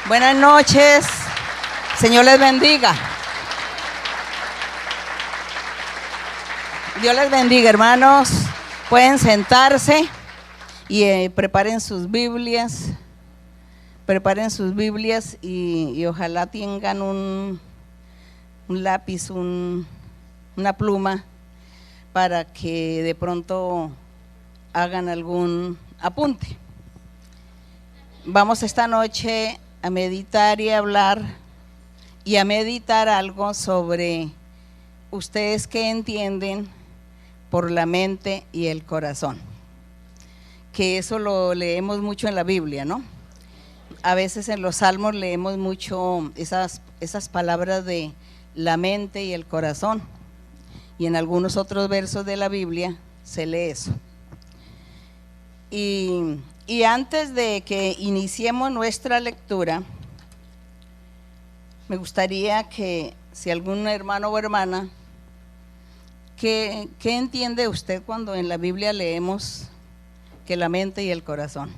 Buenas noches, Señor les bendiga. Dios les bendiga, hermanos. Pueden sentarse y preparen sus Biblias. Preparen sus Biblias y ojalá tengan un lápiz, una pluma, para que de pronto hagan algún apunte. Vamos esta noche a meditar y a hablar y a meditar algo sobre ustedes que entienden por la mente y el corazón, que eso lo leemos mucho en la Biblia, ¿no? A veces en los salmos leemos mucho esas palabras de la mente y el corazón, y en algunos otros versos de la Biblia se lee eso. Y antes de que iniciemos nuestra lectura, me gustaría que si algún hermano o hermana, ¿qué entiende usted cuando en la Biblia leemos que la mente y el corazón?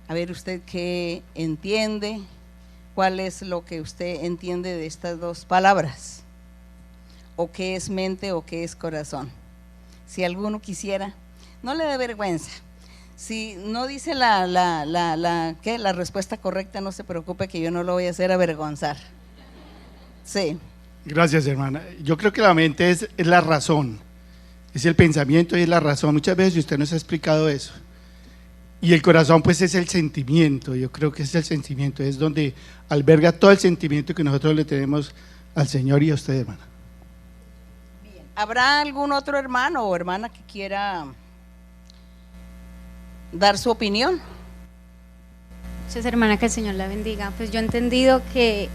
A ver, ¿usted qué entiende? ¿Cuál es lo que usted entiende de estas dos palabras? ¿O qué es mente o qué es corazón? Si alguno quisiera, no le dé vergüenza. Si no dice la respuesta correcta, no se preocupe, que yo no lo voy a hacer avergonzar. Sí. Gracias, hermana. Yo creo que la mente es la razón, es el pensamiento y es la razón. Muchas veces usted nos ha explicado eso. Y el corazón pues es el sentimiento. Yo creo que es el sentimiento, es donde alberga todo el sentimiento que nosotros le tenemos al Señor y a usted, hermana. Bien. ¿Habrá algún otro hermano o hermana que quiera dar su opinión? Muchas hermanas, que el Señor la bendiga. Pues yo he entendido que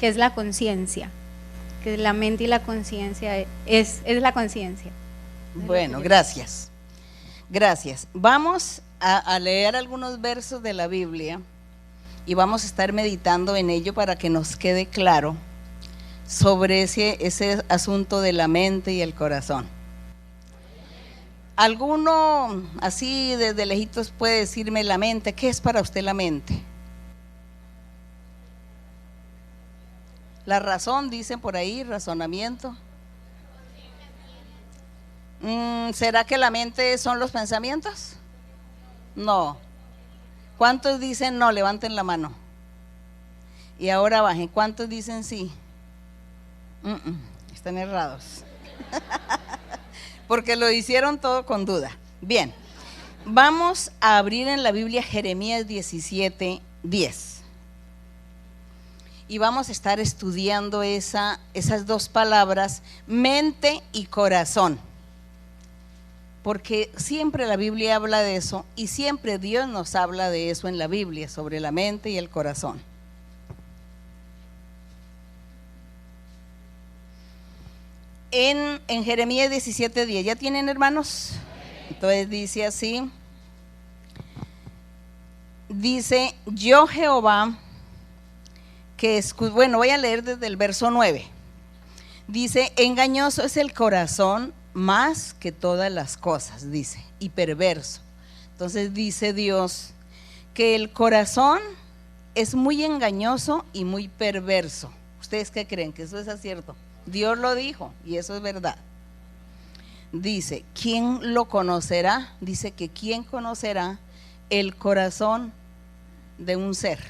es la conciencia, que la mente y la conciencia es la conciencia. Bueno, gracias. Gracias. Vamos a leer algunos versos de la Biblia y vamos a estar meditando en ello para que nos quede claro sobre ese asunto de la mente y el corazón. ¿Alguno así desde lejitos puede decirme la mente? ¿Qué es para usted la mente? La razón, dicen por ahí, razonamiento. ¿Será que la mente son los pensamientos? No. ¿Cuántos dicen no? Levanten la mano. Y ahora bajen. ¿Cuántos dicen sí? Están errados. Porque lo hicieron todo con duda. Bien, vamos a abrir en la Biblia Jeremías 17:10. Y vamos a estar estudiando esas dos palabras, mente y corazón. Porque siempre la Biblia habla de eso y siempre Dios nos habla de eso en la Biblia, sobre la mente y el corazón. En Jeremías 17:10, ¿ya tienen, hermanos? Entonces dice así, dice: yo Jehová, bueno, voy a leer desde el verso 9. Dice: engañoso es el corazón más que todas las cosas, dice, y perverso. Entonces dice Dios que el corazón es muy engañoso y muy perverso. ¿Ustedes qué creen? ¿Que eso es cierto? Dios lo dijo y eso es verdad. Dice: ¿quién lo conocerá? Dice que ¿quién conocerá el corazón de un ser?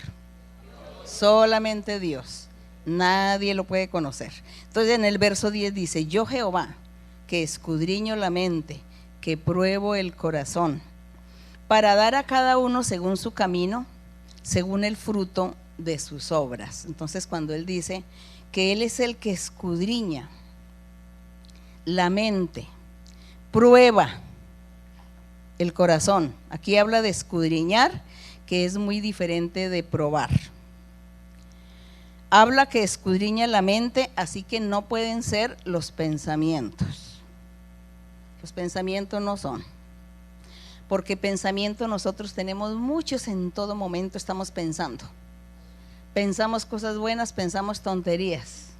Solamente Dios. Nadie lo puede conocer. Entonces en el verso 10 dice: yo Jehová, que escudriño la mente, que pruebo el corazón, para dar a cada uno según su camino, según el fruto de sus obras. Entonces cuando él dice que él es el que escudriña la mente, prueba el corazón, aquí habla de escudriñar, que es muy diferente de probar. Habla que escudriña la mente, así que no pueden ser los pensamientos. Los pensamientos no son, porque pensamiento nosotros tenemos muchos, en todo momento estamos pensando. Pensamos cosas buenas, pensamos tonterías,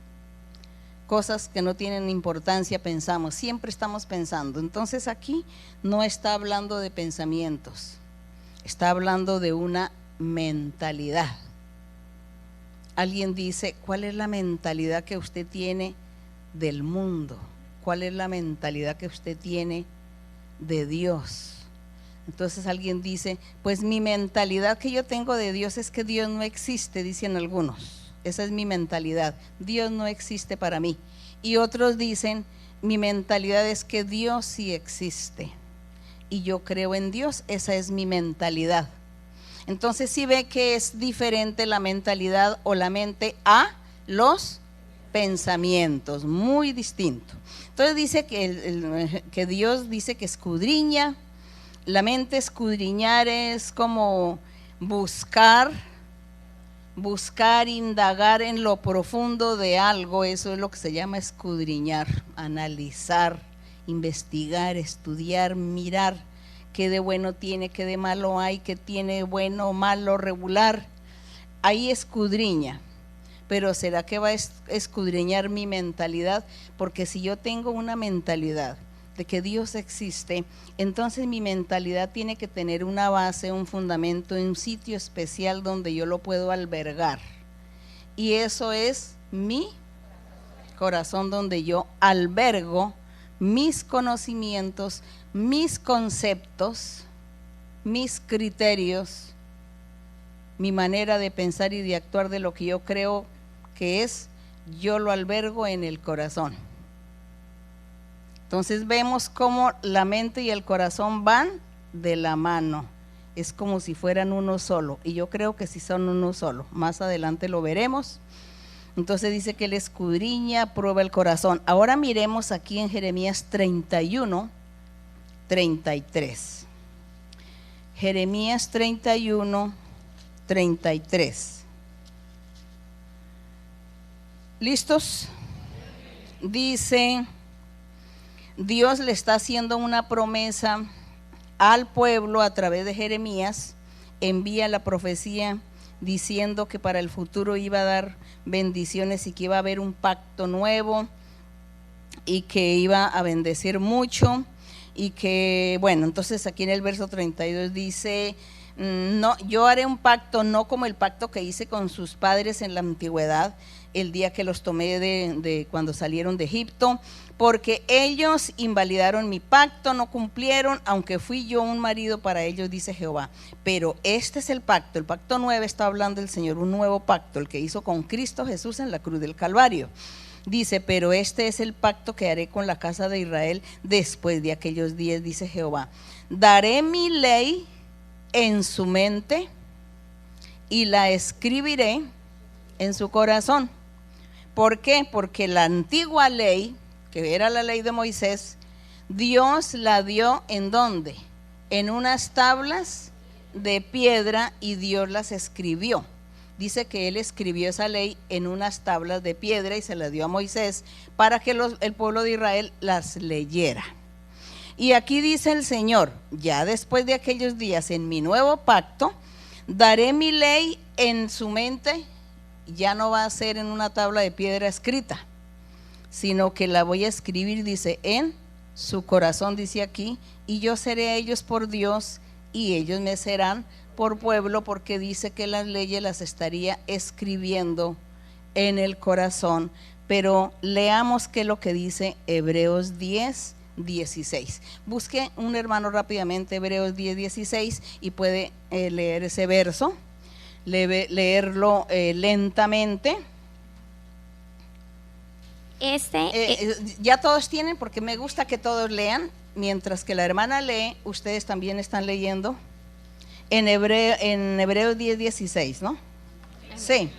cosas que no tienen importancia, pensamos, siempre estamos pensando. Entonces aquí no está hablando de pensamientos, está hablando de una mentalidad. Alguien dice, ¿cuál es la mentalidad que usted tiene del mundo? ¿Cuál es la mentalidad que usted tiene de Dios? Entonces alguien dice, pues mi mentalidad que yo tengo de Dios es que Dios no existe, dicen algunos. Esa es mi mentalidad, Dios no existe para mí. Y otros dicen, mi mentalidad es que Dios sí existe y yo creo en Dios, esa es mi mentalidad. Entonces sí ve que es diferente la mentalidad o la mente a los pensamientos, muy distinto. Entonces dice que Dios dice que escudriña. La mente, escudriñar es como buscar, indagar en lo profundo de algo. Eso es lo que se llama escudriñar, analizar, investigar, estudiar, mirar qué de bueno tiene, qué de malo hay, qué tiene bueno, malo, regular. Ahí escudriña. Pero ¿será que va a escudriñar mi mentalidad? Porque si yo tengo una mentalidad de que Dios existe, entonces mi mentalidad tiene que tener una base, un fundamento, un sitio especial donde yo lo puedo albergar. Y eso es mi corazón, donde yo albergo mis conocimientos, mis conceptos, mis criterios, mi manera de pensar y de actuar, de lo que yo creo que es, yo lo albergo en el corazón. Entonces vemos cómo la mente y el corazón van de la mano, es como si fueran uno solo, y yo creo que sí son uno solo, más adelante lo veremos. Entonces dice que él escudriña, prueba el corazón. Ahora miremos aquí en Jeremías 31, 33. Jeremías 31, 33. ¿Listos? Dice, Dios le está haciendo una promesa al pueblo a través de Jeremías, envía la profecía diciendo que para el futuro iba a dar bendiciones y que iba a haber un pacto nuevo y que iba a bendecir mucho y que, bueno, entonces aquí en el verso 32 dice, no, yo haré un pacto no como el pacto que hice con sus padres en la antigüedad, el día que los tomé de cuando salieron de Egipto, porque ellos invalidaron mi pacto, no cumplieron, aunque fui yo un marido para ellos, dice Jehová. Pero este es el pacto nuevo, está hablando el Señor, un nuevo pacto, el que hizo con Cristo Jesús en la cruz del Calvario. Dice, pero este es el pacto que haré con la casa de Israel después de aquellos días, dice Jehová. Daré mi ley en su mente y la escribiré en su corazón. ¿Por qué? Porque la antigua ley, que era la ley de Moisés, Dios la dio ¿en dónde? En unas tablas de piedra y Dios las escribió. Dice que él escribió esa ley en unas tablas de piedra y se la dio a Moisés para que el pueblo de Israel las leyera. Y aquí dice el Señor, ya después de aquellos días, en mi nuevo pacto, daré mi ley en su mente. Ya no va a ser en una tabla de piedra escrita, sino que la voy a escribir, dice, en su corazón, dice aquí, y yo seré a ellos por Dios y ellos me serán por pueblo, porque dice que las leyes las estaría escribiendo en el corazón. Pero leamos qué es lo que dice Hebreos 10, 16. Busque un hermano rápidamente Hebreos 10, 16 y puede leer ese verso. Leerlo lentamente. Ya todos tienen, porque me gusta que todos lean. Mientras que la hermana lee, ustedes también están leyendo en Hebreos 10, 16, ¿no? Sí.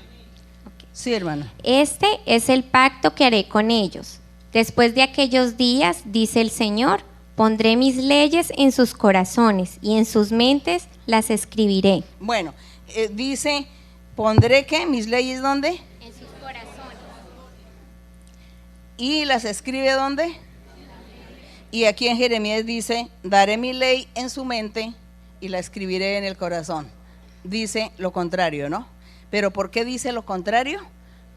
Sí, hermana. Este es el pacto que haré con ellos. Después de aquellos días, dice el Señor, pondré mis leyes en sus corazones y en sus mentes las escribiré. Bueno, dice, pondré ¿qué? Mis leyes ¿dónde? En sus corazones. ¿Y las escribe dónde? Y aquí en Jeremías dice, daré mi ley en su mente y la escribiré en el corazón. Dice lo contrario, ¿no? Pero ¿por qué dice lo contrario?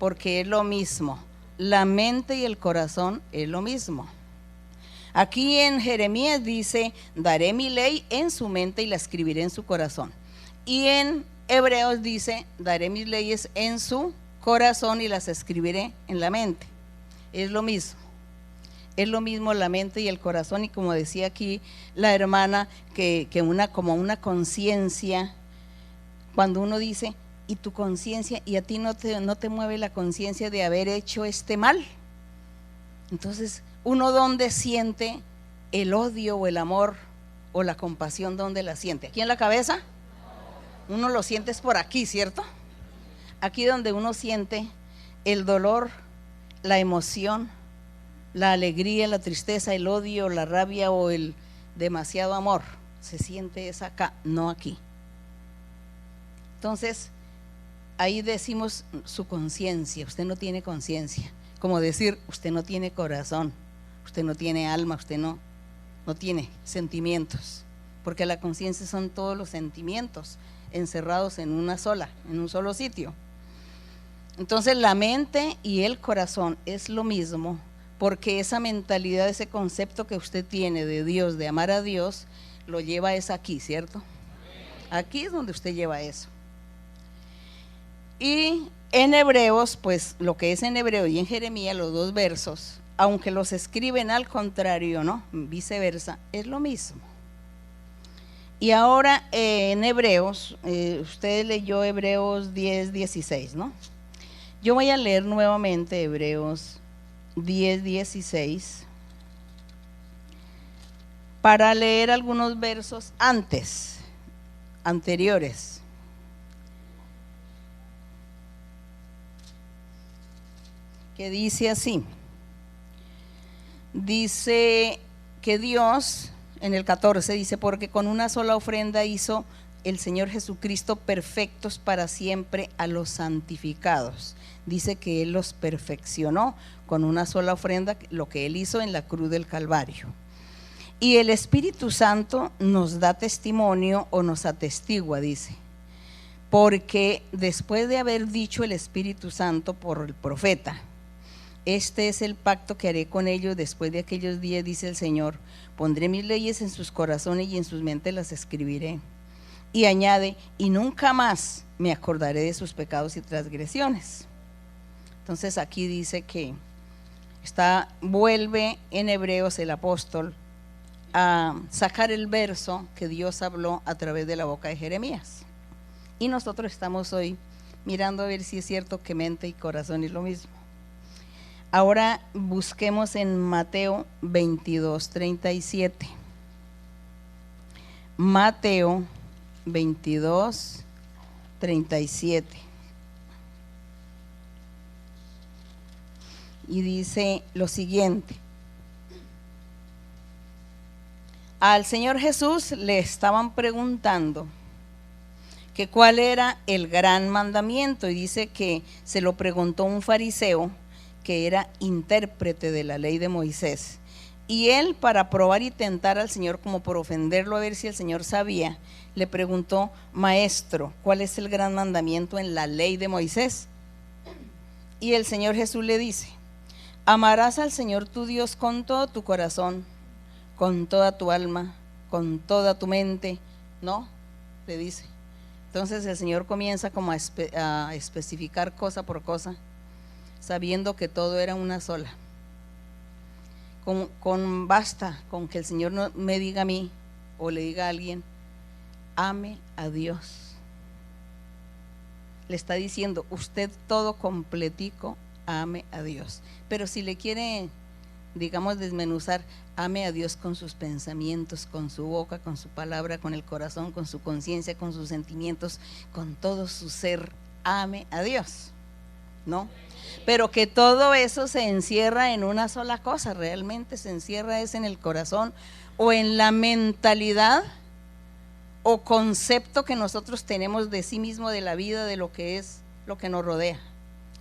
Porque es lo mismo. La mente y el corazón es lo mismo. Aquí en Jeremías dice, daré mi ley en su mente y la escribiré en su corazón. Y en Hebreos dice, daré mis leyes en su corazón y las escribiré en la mente. Es lo mismo. Es lo mismo la mente y el corazón, y como decía aquí la hermana, que como una conciencia, cuando uno dice, y tu conciencia, y a ti no te mueve la conciencia de haber hecho este mal. Entonces, uno ¿dónde siente el odio o el amor o la compasión? ¿Dónde la siente? ¿Aquí en la cabeza? Uno lo siente es por aquí, ¿cierto? Aquí donde uno siente el dolor, la emoción, la alegría, la tristeza, el odio, la rabia o el demasiado amor, se siente es acá, no aquí. Entonces, ahí decimos su conciencia. Usted no tiene conciencia, como decir, usted no tiene corazón, usted no tiene alma, usted no tiene sentimientos, porque la conciencia son todos los sentimientos encerrados en un solo sitio. Entonces la mente y el corazón es lo mismo, porque esa mentalidad, ese concepto que usted tiene de Dios, de amar a Dios, lo lleva es aquí, ¿cierto? Aquí es donde usted lleva eso. Y en Hebreos, pues lo que es en Hebreo y en Jeremías, los dos versos, aunque los escriben al contrario, ¿no? Viceversa, es lo mismo. Y ahora en Hebreos, usted leyó Hebreos 10, 16, ¿no? Yo voy a leer nuevamente Hebreos 10, 16 para leer algunos versos anteriores. Que dice así, dice que Dios, en el 14 dice, porque con una sola ofrenda hizo el Señor Jesucristo perfectos para siempre a los santificados. Dice que Él los perfeccionó con una sola ofrenda, lo que Él hizo en la cruz del Calvario. Y el Espíritu Santo nos da testimonio o nos atestigua, dice, porque después de haber dicho el Espíritu Santo por el profeta, este es el pacto que haré con ellos después de aquellos días, dice el Señor, pondré mis leyes en sus corazones y en sus mentes las escribiré. Y añade, y nunca más me acordaré de sus pecados y transgresiones. Entonces aquí dice que vuelve en Hebreos el apóstol a sacar el verso que Dios habló a través de la boca de Jeremías. Y nosotros estamos hoy mirando a ver si es cierto que mente y corazón es lo mismo. Ahora busquemos en Mateo 22, 37. Mateo 22, 37. Y dice lo siguiente: al Señor Jesús le estaban preguntando que cuál era el gran mandamiento, y dice que se lo preguntó un fariseo que era intérprete de la ley de Moisés, y él, para probar y tentar al Señor, como por ofenderlo a ver si el Señor sabía, le preguntó: maestro, ¿cuál es el gran mandamiento en la ley de Moisés? Y el Señor Jesús le dice: amarás al Señor tu Dios con todo tu corazón, con toda tu alma, con toda tu mente, ¿no? Le dice. Entonces el Señor comienza como a especificar cosa por cosa, sabiendo que todo era una sola. Basta con que el Señor no me diga a mí o le diga a alguien: ame a Dios. Le está diciendo, usted todo completico, ame a Dios. Pero si le quiere, digamos, desmenuzar, ame a Dios con sus pensamientos, con su boca, con su palabra, con el corazón, con su conciencia, con sus sentimientos, con todo su ser, ame a Dios, ¿no? Pero que todo eso se encierra en una sola cosa, realmente se encierra es en el corazón o en la mentalidad o concepto que nosotros tenemos de sí mismo, de la vida, de lo que es lo que nos rodea.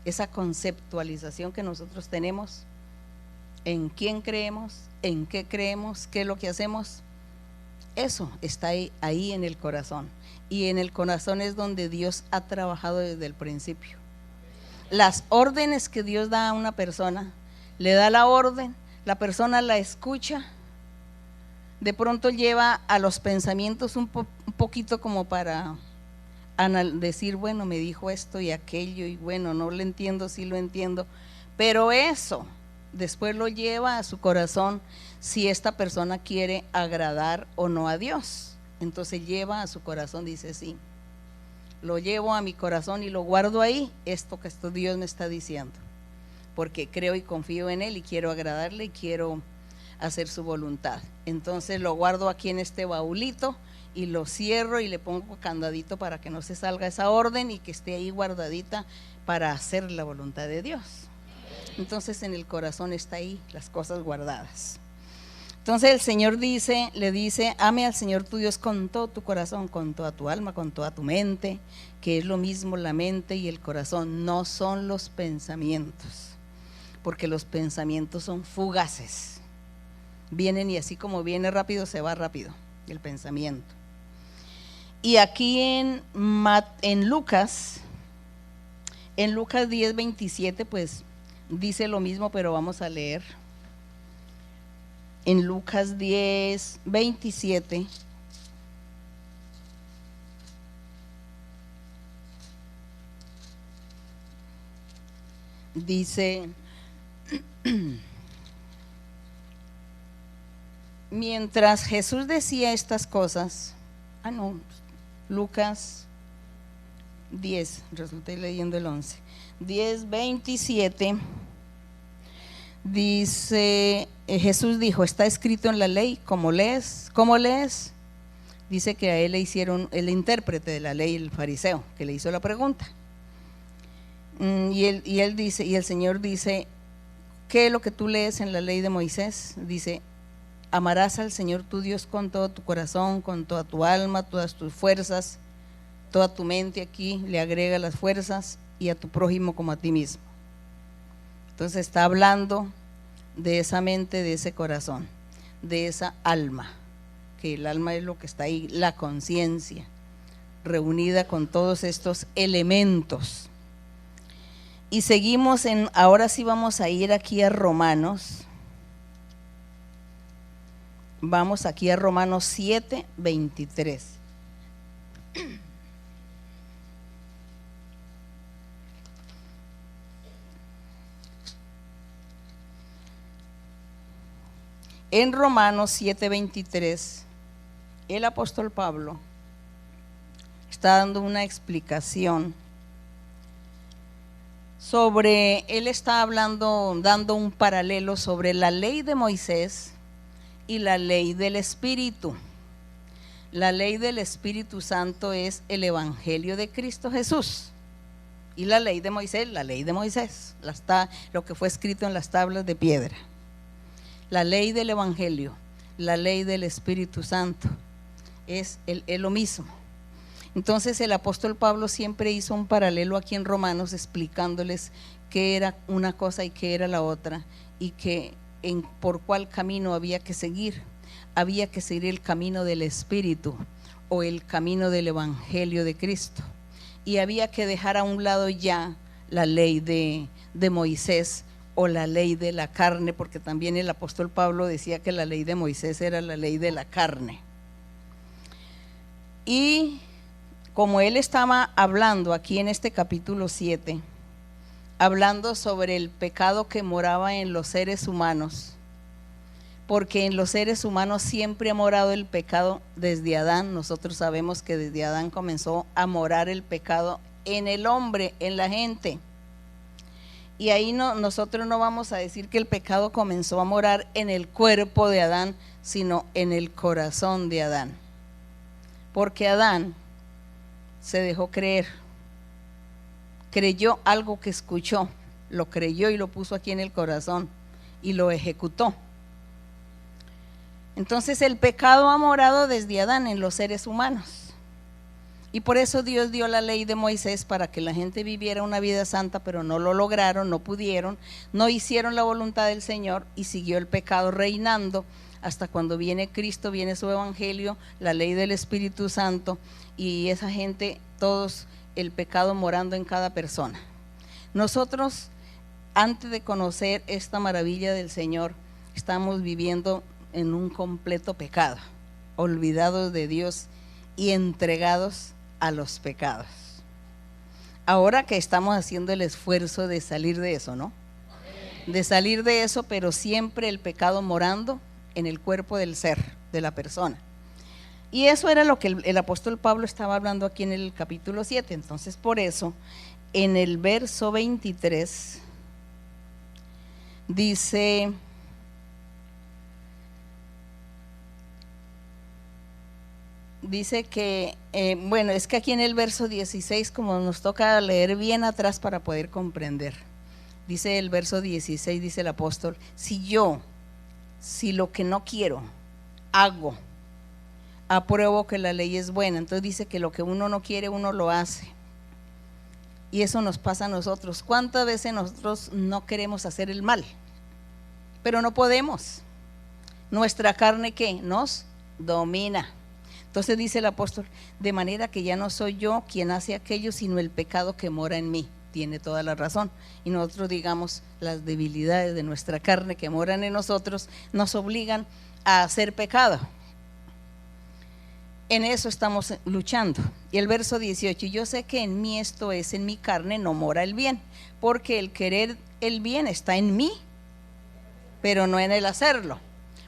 Esa conceptualización que nosotros tenemos, en quién creemos, en qué creemos, qué es lo que hacemos, eso está ahí en el corazón. Y en el corazón es donde Dios ha trabajado desde el principio. Las órdenes que Dios da a una persona, le da la orden, la persona la escucha, de pronto lleva a los pensamientos un poquito como para decir, bueno, me dijo esto y aquello, y bueno, no lo entiendo, sí lo entiendo, pero eso después lo lleva a su corazón si esta persona quiere agradar o no a Dios. Entonces lleva a su corazón, dice, sí, lo llevo a mi corazón y lo guardo ahí, esto que Dios me está diciendo, porque creo y confío en Él y quiero agradarle y quiero hacer su voluntad. Entonces lo guardo aquí en este baulito y lo cierro y le pongo candadito para que no se salga esa orden y que esté ahí guardadita para hacer la voluntad de Dios. Entonces en el corazón está ahí las cosas guardadas. Entonces el Señor le dice, ame al Señor tu Dios con todo tu corazón, con toda tu alma, con toda tu mente, que es lo mismo la mente y el corazón, no son los pensamientos, porque los pensamientos son fugaces, vienen y así como viene rápido, se va rápido el pensamiento. Y aquí en Lucas 10:27, pues dice lo mismo, pero vamos a leer. En Lucas 10:27 dice, mientras Jesús decía estas cosas, Lucas 10, resulté leyendo el 11, 10:27 dice, Jesús dijo, está escrito en la ley, ¿cómo lees? Dice que a él le hicieron el intérprete de la ley, el fariseo, que le hizo la pregunta. Y él dice, y el Señor dice, ¿qué es lo que tú lees en la ley de Moisés? Dice, amarás al Señor tu Dios con todo tu corazón, con toda tu alma, todas tus fuerzas, toda tu mente. Aquí le agrega las fuerzas, y a tu prójimo como a ti mismo. Entonces está hablando de esa mente, de ese corazón, de esa alma, que el alma es lo que está ahí, la conciencia, reunida con todos estos elementos. Y seguimos ahora sí vamos a ir aquí a Romanos. Vamos aquí a Romanos 7:23. En Romanos 7:23, el apóstol Pablo está dando una explicación él está dando un paralelo sobre la ley de Moisés y la ley del Espíritu. La ley del Espíritu Santo es el Evangelio de Cristo Jesús. Y la ley de Moisés, lo que fue escrito en las tablas de piedra. La ley del Evangelio, la ley del Espíritu Santo, es lo mismo. Entonces el apóstol Pablo siempre hizo un paralelo aquí en Romanos, explicándoles qué era una cosa y qué era la otra, y por cuál camino había que seguir. Había que seguir el camino del Espíritu o el camino del Evangelio de Cristo, y había que dejar a un lado ya la ley de Moisés o la ley de la carne, porque también el apóstol Pablo decía que la ley de Moisés era la ley de la carne. Y como él estaba hablando aquí en este capítulo 7, hablando sobre el pecado que moraba en los seres humanos, porque en los seres humanos siempre ha morado el pecado desde Adán. Nosotros sabemos que desde Adán comenzó a morar el pecado en el hombre, en la gente. Y ahí nosotros no vamos a decir que el pecado comenzó a morar en el cuerpo de Adán, sino en el corazón de Adán. Porque Adán se dejó creer, creyó algo que escuchó, lo creyó y lo puso aquí en el corazón y lo ejecutó. Entonces el pecado ha morado desde Adán en los seres humanos. Y por eso Dios dio la ley de Moisés para que la gente viviera una vida santa, pero no lo lograron, no pudieron, no hicieron la voluntad del Señor, y siguió el pecado reinando hasta cuando viene Cristo, viene su evangelio, la ley del Espíritu Santo, y esa gente, todos el pecado morando en cada persona. Nosotros, antes de conocer esta maravilla del Señor, estamos viviendo en un completo pecado, olvidados de Dios y entregados a los pecados. Ahora que estamos haciendo el esfuerzo de salir de eso, ¿no? De salir de eso, pero siempre el pecado morando en el cuerpo del ser, de la persona. Y eso era lo que el apóstol Pablo estaba hablando aquí en el capítulo 7. Entonces, por eso, en el verso 23, dice: que, bueno, es que aquí en el verso 16, como nos toca leer bien atrás para poder comprender, dice el verso 16, dice el apóstol: si lo que no quiero hago, apruebo que la ley es buena. Entonces dice que lo que uno no quiere, uno lo hace. Y eso nos pasa a nosotros. ¿Cuántas veces nosotros no queremos hacer el mal? Pero no podemos. Nuestra carne, ¿qué? Nos domina. Entonces dice el apóstol: de manera que ya no soy yo quien hace aquello, sino el pecado que mora en mí. Tiene toda la razón. Y nosotros, digamos, las debilidades de nuestra carne que moran en nosotros nos obligan a hacer pecado. En eso estamos luchando. Y el verso 18: yo sé que en mí, esto es, en mi carne no mora el bien, porque el querer el bien está en mí, pero no en el hacerlo.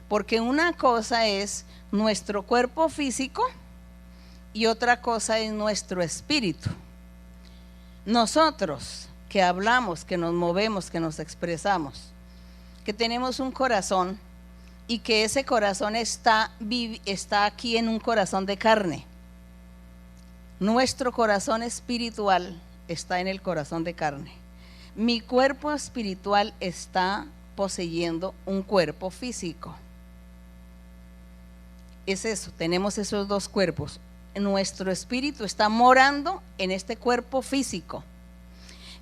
Porque una cosa es nuestro cuerpo físico y otra cosa es nuestro espíritu. Nosotros que hablamos, que nos movemos, que nos expresamos, que tenemos un corazón y que ese corazón está aquí en un corazón de carne. Nuestro corazón espiritual está en el corazón de carne. Mi cuerpo espiritual está poseyendo un cuerpo físico. Es eso, tenemos esos dos cuerpos. Nuestro espíritu está morando en este cuerpo físico.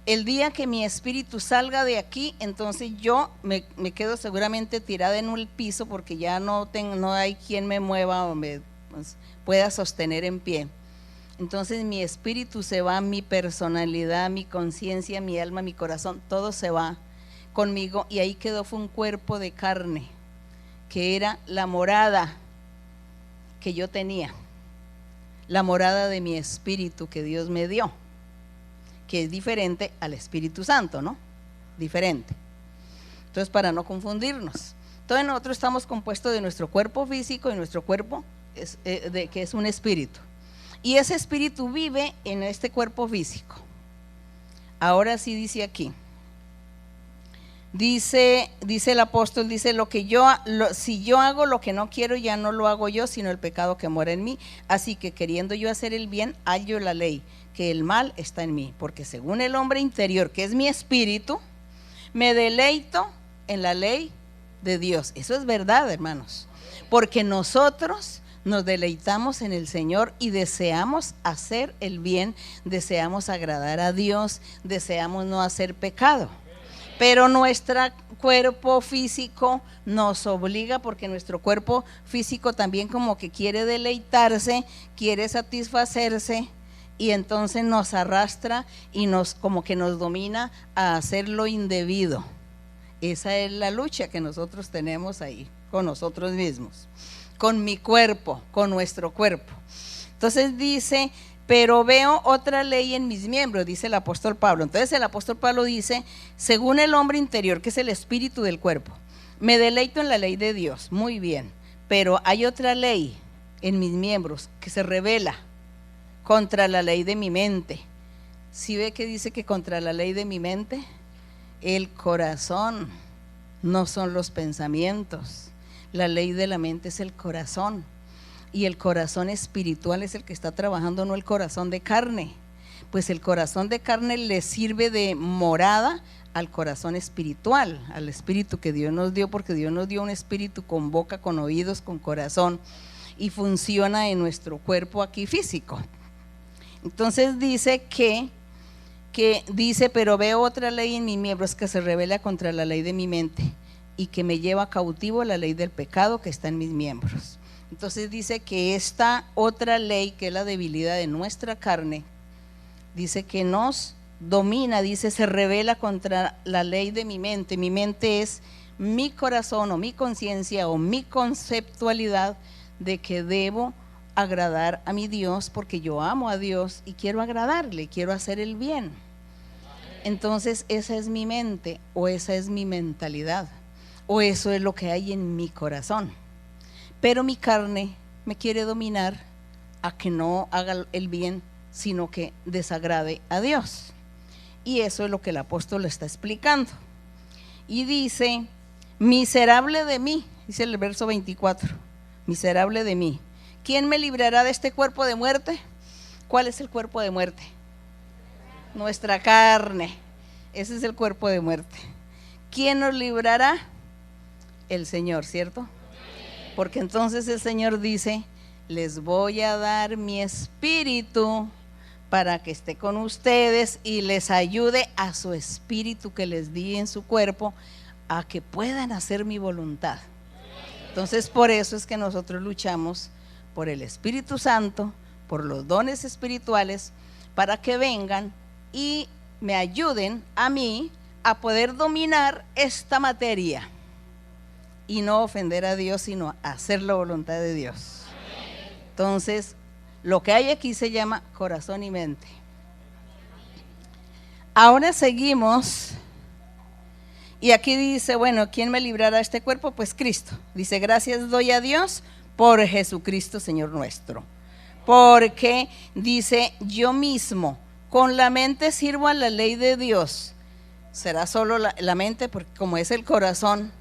El día que mi espíritu salga de aquí, entonces yo me quedo seguramente tirada en un piso, porque ya no hay quien me mueva o me pueda sostener en pie. Entonces mi espíritu se va, mi personalidad, mi conciencia, mi alma, mi corazón, todo se va conmigo, y ahí quedó, fue un cuerpo de carne, que era la morada que yo tenía, la morada de mi espíritu que Dios me dio, que es diferente al Espíritu Santo, ¿no? Diferente. Entonces, para no confundirnos, entonces nosotros estamos compuestos de nuestro cuerpo físico y nuestro cuerpo que es un espíritu, y ese espíritu vive en este cuerpo físico. Ahora sí dice aquí, dice el apóstol, dice: si yo hago lo que no quiero, ya no lo hago yo, sino el pecado que mora en mí. Así que, queriendo yo hacer el bien, hallo la ley, que el mal está en mí. Porque según el hombre interior, que es mi espíritu, me deleito en la ley de Dios. Eso es verdad, hermanos, porque nosotros nos deleitamos en el Señor y deseamos hacer el bien, deseamos agradar a Dios, deseamos no hacer pecado. Pero nuestro cuerpo físico nos obliga, porque nuestro cuerpo físico también como que quiere deleitarse, quiere satisfacerse, y entonces nos arrastra y como que nos domina a hacer lo indebido. Esa es la lucha que nosotros tenemos ahí con nosotros mismos, con mi cuerpo, con nuestro cuerpo. Entonces dice: pero veo otra ley en mis miembros, dice el apóstol Pablo. Entonces el apóstol Pablo dice: según el hombre interior, que es el espíritu del cuerpo, me deleito en la ley de Dios. Muy bien, pero hay otra ley en mis miembros que se rebela contra la ley de mi mente. ¿Sí ve que dice que contra la ley de mi mente? El corazón, no son los pensamientos. La ley de la mente es el corazón. Y el corazón espiritual es el que está trabajando, no el corazón de carne. Pues el corazón de carne le sirve de morada al corazón espiritual, al espíritu que Dios nos dio, porque Dios nos dio un espíritu con boca, con oídos, con corazón, y funciona en nuestro cuerpo aquí físico. Entonces dice dice: pero veo otra ley en mis miembros que se rebela contra la ley de mi mente, y que me lleva cautivo la ley del pecado que está en mis miembros. Entonces dice que esta otra ley, que es la debilidad de nuestra carne, dice que nos domina, dice: se rebela contra la ley de mi mente. Mi mente es mi corazón o mi conciencia o mi conceptualidad de que debo agradar a mi Dios porque yo amo a Dios y quiero agradarle, quiero hacer el bien. Entonces esa es mi mente o esa es mi mentalidad o eso es lo que hay en mi corazón. Pero mi carne me quiere dominar a que no haga el bien, sino que desagrade a Dios. Y eso es lo que el apóstol está explicando. Y dice, miserable de mí, dice el verso 24, miserable de mí. ¿Quién me librará de este cuerpo de muerte? ¿Cuál es el cuerpo de muerte? Nuestra carne. Ese es el cuerpo de muerte. ¿Quién nos librará? El Señor, ¿cierto? Porque entonces el Señor dice, les voy a dar mi espíritu para que esté con ustedes y les ayude a su espíritu que les di en su cuerpo a que puedan hacer mi voluntad. Entonces por eso es que nosotros luchamos por el Espíritu Santo, por los dones espirituales, para que vengan y me ayuden a mí a poder dominar esta materia y no ofender a Dios, sino hacer la voluntad de Dios. Entonces, lo que hay aquí se llama corazón y mente. Ahora seguimos, y aquí dice, bueno, ¿quién me librará de este cuerpo? Pues Cristo. Dice, gracias doy a Dios por Jesucristo, Señor nuestro. Porque dice, yo mismo con la mente sirvo a la ley de Dios. Será solo la mente, porque como es el corazón,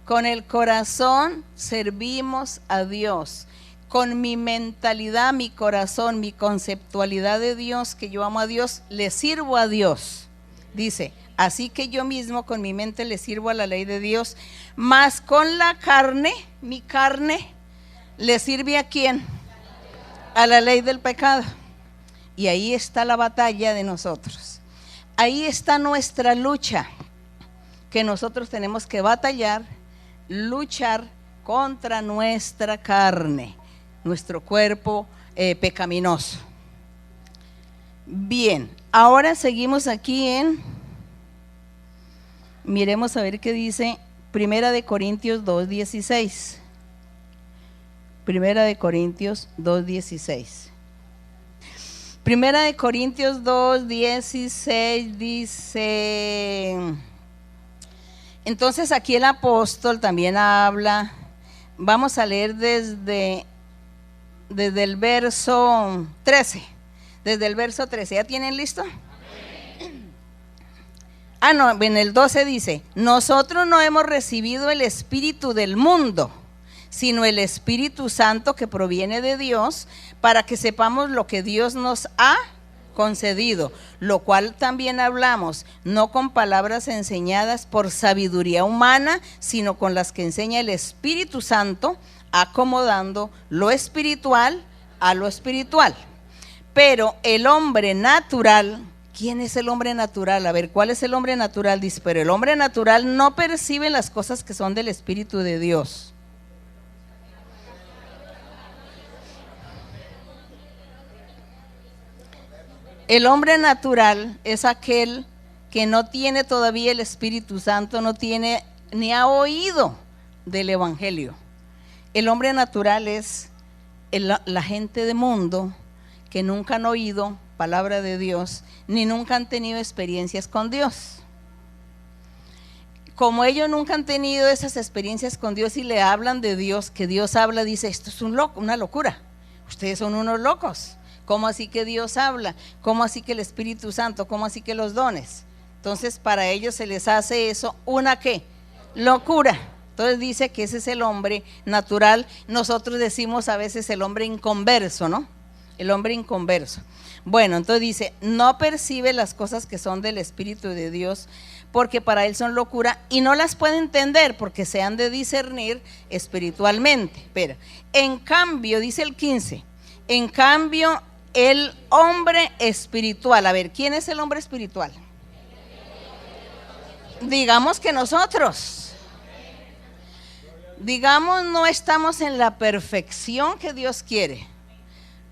con el corazón servimos a Dios. Con mi mentalidad, mi corazón, mi conceptualidad de Dios, que yo amo a Dios, le sirvo a Dios. Dice, así que yo mismo con mi mente le sirvo a la ley de Dios, mas con la carne, mi carne, ¿le sirve a quién? A la ley del pecado. Y ahí está la batalla de nosotros. Ahí está nuestra lucha, que nosotros tenemos que batallar, luchar contra nuestra carne, nuestro cuerpo pecaminoso. Bien, ahora seguimos aquí miremos a ver qué dice Primera de Corintios 2:16. Primera de Corintios 2:16. Primera de Corintios 2:16 dice, entonces aquí el apóstol también habla, vamos a leer desde el verso 13, ¿ya tienen listo? No, en el 12 dice, nosotros no hemos recibido el espíritu del mundo, sino el Espíritu Santo que proviene de Dios, para que sepamos lo que Dios nos ha concedido, lo cual también hablamos, no con palabras enseñadas por sabiduría humana, sino con las que enseña el Espíritu Santo, acomodando lo espiritual a lo espiritual. Pero el hombre natural, ¿quién es el hombre natural? A ver, ¿cuál es el hombre natural? Dice, pero el hombre natural no percibe las cosas que son del Espíritu de Dios. El hombre natural es aquel que no tiene todavía el Espíritu Santo, no tiene ni ha oído del Evangelio. El hombre natural es la gente de mundo que nunca han oído palabra de Dios, ni nunca han tenido experiencias con Dios. Como ellos nunca han tenido esas experiencias con Dios y le hablan de Dios, que Dios habla, dice, esto es una locura, ustedes son unos locos. ¿Cómo así que Dios habla? ¿Cómo así que el Espíritu Santo? ¿Cómo así que los dones? Entonces para ellos se les hace eso una ¿qué? Locura. Entonces dice que ese es el hombre natural. Nosotros decimos a veces el hombre inconverso, ¿no? El hombre inconverso. Bueno, entonces dice, no percibe las cosas que son del Espíritu de Dios, porque para él son locura y no las puede entender porque se han de discernir espiritualmente. Pero en cambio, dice el 15, en cambio el hombre espiritual, a ver, ¿quién es el hombre espiritual? Digamos que nosotros, digamos no estamos en la perfección que Dios quiere,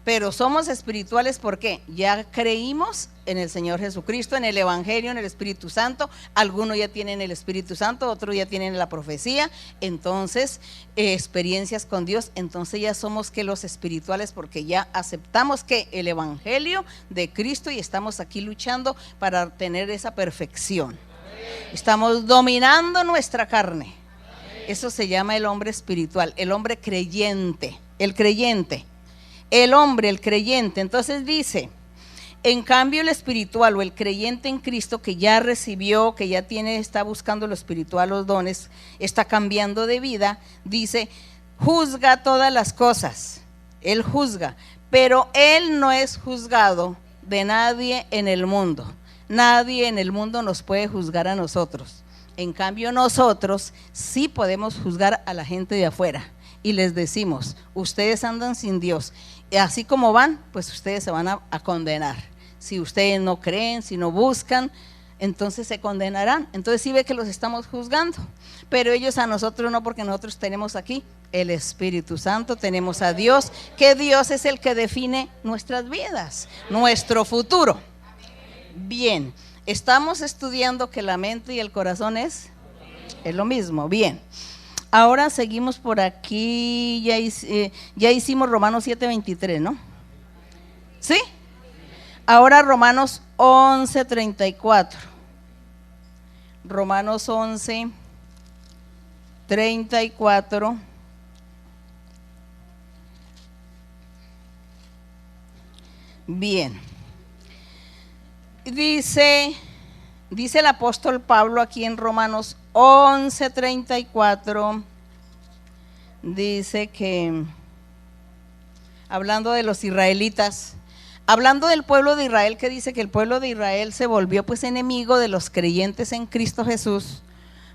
pero somos espirituales porque ya creímos en el Señor Jesucristo, en el Evangelio, en el Espíritu Santo. Algunos ya tienen el Espíritu Santo, otros ya tienen la profecía, entonces experiencias con Dios. Entonces ya somos que los espirituales, porque ya aceptamos que el Evangelio de Cristo y estamos aquí luchando para tener esa perfección. Estamos dominando nuestra carne. Eso se llama el hombre espiritual, el hombre creyente, el creyente. El hombre, el creyente. Entonces dice, en cambio el espiritual o el creyente en Cristo que ya recibió, que ya tiene, está buscando lo espiritual, los dones, está cambiando de vida, dice, juzga todas las cosas. Él juzga, pero él no es juzgado de nadie en el mundo. Nadie en el mundo nos puede juzgar a nosotros. En cambio nosotros sí podemos juzgar a la gente de afuera. Y les decimos, ustedes andan sin Dios, y así como van, pues ustedes se van a condenar. Si ustedes no creen, si no buscan, entonces se condenarán. Entonces sí ve que los estamos juzgando, pero ellos a nosotros no, porque nosotros tenemos aquí el Espíritu Santo, tenemos a Dios, que Dios es el que define nuestras vidas, nuestro futuro. Bien, estamos estudiando que la mente y el corazón es lo mismo, bien. Ahora seguimos por aquí, ya hicimos Romanos 7:23, ¿no? ¿Sí? Ahora Romanos 11:34. Romanos 11:34. Bien. Dice el apóstol Pablo aquí en Romanos 11:34, dice que, hablando de los israelitas, hablando del pueblo de Israel, que dice que el pueblo de Israel se volvió pues enemigo de los creyentes en Cristo Jesús,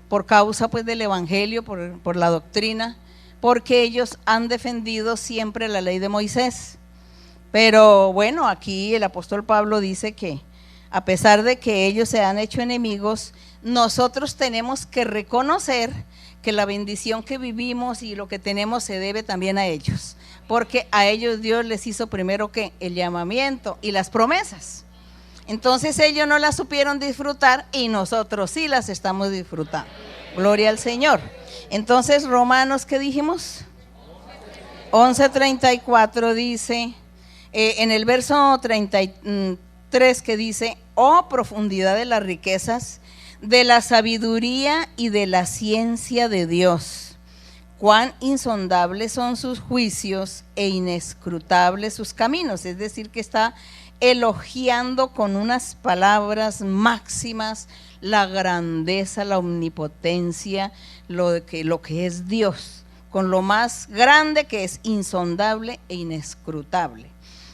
por causa pues del evangelio, por la doctrina, porque ellos han defendido siempre la ley de Moisés. Pero bueno, aquí el apóstol Pablo dice que a pesar de que ellos se han hecho enemigos, nosotros tenemos que reconocer que la bendición que vivimos y lo que tenemos se debe también a ellos, porque a ellos Dios les hizo primero que el llamamiento y las promesas. Entonces ellos no las supieron disfrutar y nosotros sí las estamos disfrutando. Gloria al Señor. Entonces Romanos, ¿qué dijimos? 11:34 dice, en el verso 33 que dice, oh profundidad de las riquezas, de la sabiduría y de la ciencia de Dios, cuán insondables son sus juicios e inescrutables sus caminos. Es decir, que está elogiando con unas palabras máximas la grandeza, la omnipotencia, lo que es Dios, con lo más grande que es insondable e inescrutable,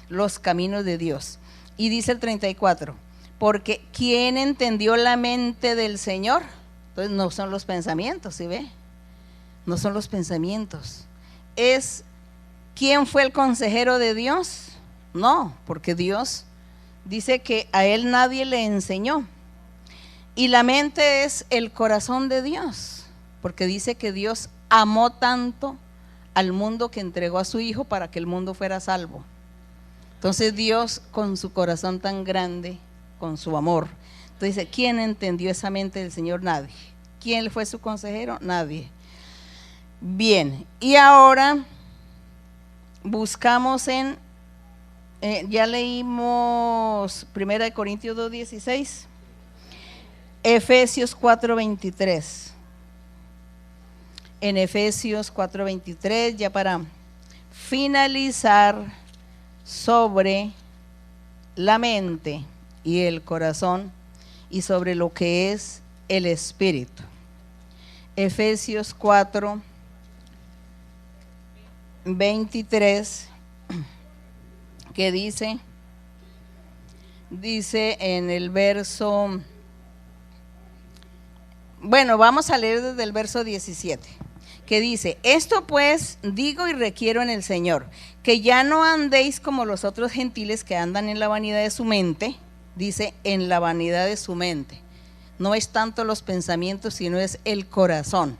los caminos de Dios. Y dice el 34, porque ¿quién entendió la mente del Señor? Entonces no son los pensamientos, ¿sí ve? No son los pensamientos. Es ¿quién fue el consejero de Dios? No, porque Dios dice que a él nadie le enseñó. Y la mente es el corazón de Dios, porque dice que Dios amó tanto al mundo que entregó a su Hijo para que el mundo fuera salvo. Entonces Dios, con su corazón tan grande, con su amor, entonces dice, ¿quién entendió esa mente del Señor? Nadie. ¿Quién fue su consejero? Nadie. Bien, y ahora buscamos en, ya leímos 1 Corintios 2:16, Efesios 4:23. En Efesios 4:23, ya para finalizar, sobre la mente y el corazón y sobre lo que es el espíritu. Efesios 4:23, que dice en el verso, bueno, vamos a leer desde el verso 17, que dice, esto pues digo y requiero en el Señor, que ya no andéis como los otros gentiles que andan en la vanidad de su mente. Dice, en la vanidad de su mente. No es tanto los pensamientos, sino es el corazón.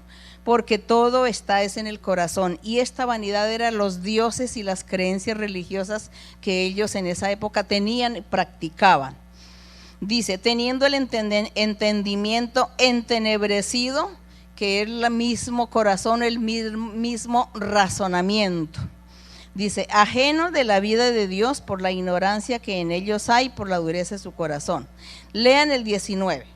porque todo está es en el corazón. Y esta vanidad era los dioses y las creencias religiosas que ellos en esa época tenían y practicaban. Dice, teniendo el entendimiento entenebrecido, que es el mismo corazón, el mismo razonamiento. Dice, ajeno de la vida de Dios por la ignorancia que en ellos hay, por la dureza de su corazón. Lean el 19.